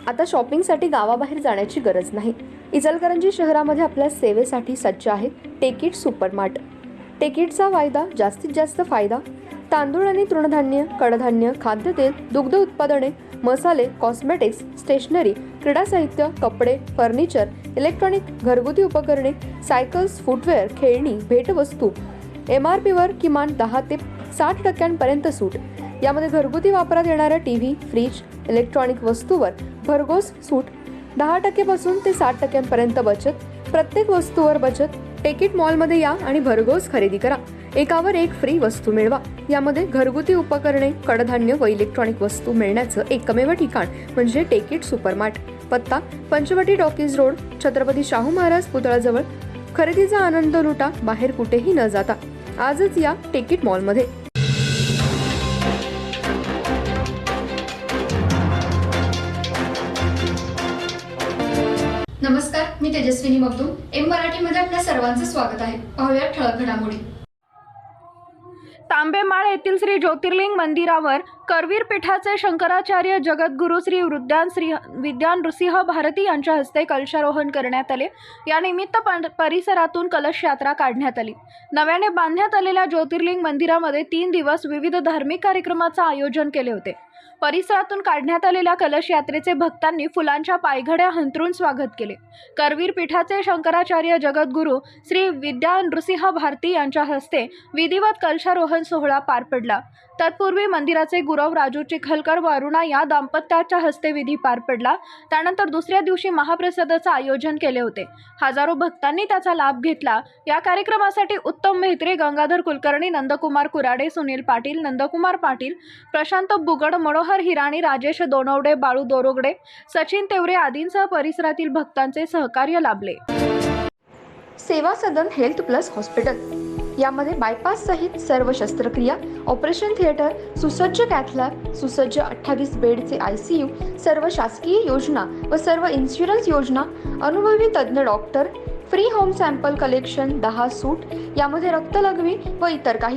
आता शॉपिंगसाठी गावाबाहेर जाण्याची गरज नाही। इचलकरंजी शहरामध्ये आपल्या सेवेसाठी सज्ज आहे टेकिट सुपरमार्ट। टेकिटचा वायदा जास्तीत जास्त फायदा। तांदूळ आणि तृणधान्य, कडधान्य, खाद्यतेल, दुग्ध उत्पादने, मसाले, कॉस्मेटिक्स, स्टेशनरी, क्रीडा साहित्य, कपडे, फर्निचर, इलेक्ट्रॉनिक, घरगुती उपकरणे, सायकल्स, फुटवेअर, खेळणी, भेटवस्तू, MRP वर किमान 10 ते 60% सूट। यामध्ये घरगुती वापरात येणाऱ्या टीव्ही, फ्रीज, इलेक्ट्रॉनिक वस्तूवर भरघोस सूट। 10% पासून ते 60% बचत। प्रत्येक वस्तूवर बचत। टेकिट मॉलमध्ये या आणि भरघोस खरेदी करा। एकावर एक फ्री वस्तू मिळवा। यामध्ये घरगुती उपकरणे, कडधान्य व इलेक्ट्रॉनिक वस्तू मिळण्याचं एकमेव ठिकाण म्हणजे टेकिट सुपरमार्ट। पत्ता पंचवटी टॉकीज रोड, छत्रपती शाहू महाराज पुतळ्याजवळ। खरेदीचा आनंद लुटा, बाहेर कुठेही न जाता। आजच या टेकिट मॉलमध्ये। नमस्कार, मी तेजस्विनी मगदूम। एम मराठीमध्ये आपल्या सर्वांचं स्वागत आहे। पाहूया ठळक घडामोडी। तांबेमाळ येथील श्री ज्योतिर्लिंग मंदिरावर करवीर पीठाचे शंकराचार्य जगद्गुरू श्री विद्यान नृसिंह भारती यांच्या हस्ते कलशारोहण करण्यात आले। या निमित्त परिसरातून कलश यात्रा काढण्यात आली। नव्याने बांधण्यात आलेल्या ज्योतिर्लिंग मंदिरामध्ये 3 दिवस विविध धार्मिक कार्यक्रमाचे आयोजन केले होते। परिसरातून काढण्यात आलेल्या कलश यात्रेचे भक्तांनी फुलांच्या पायघड्या हंतरून स्वागत केले। करवीर पीठाचे शंकराचार्य जगद्गुरू श्री विद्यान नृसिंह भारती यांच्या हस्ते विधिवत कलशारोहण सोहळा पार पडला। तत्पूर्वी मंदिराचे गुरव राजू चिखलकर व अरुणा या दाम्पत्याच्या हस्ते विधी पार पडला। त्यानंतर दुसऱ्या दिवशी महाप्रसादाचे आयोजन केले होते। हजारो भक्तांनी त्याचा लाभ घेतला। या कार्यक्रमासाठी उत्तम मेहत्रे, गंगाधर कुलकर्णी, नंदकुमार कुराडे, सुनील पाटील, नंदकुमार पाटील, प्रशांत बुगड, मनोहर हिराणी, राजेश दोनवडे, बाळू दोरोगडे, सचिन तेवरे आदींसह परिसरातील भक्तांचे सहकार्य लाभले। सेवा सदन हेल्थ प्लस हॉस्पिटल। यामध्ये बायपास सहित सर्व शस्त्रक्रिया, ऑपरेशन थिएटर, सुसज्ज कॅथ लॅब, सुसज्ज 28 बेडचे ICU, सर्व शासकीय योजना व सर्व इन्शुरन्स योजना, अनुभवी तज्ञ doctor, free home sample collection, 10 सूट। यामध्ये रक्तलघवी व इतर काही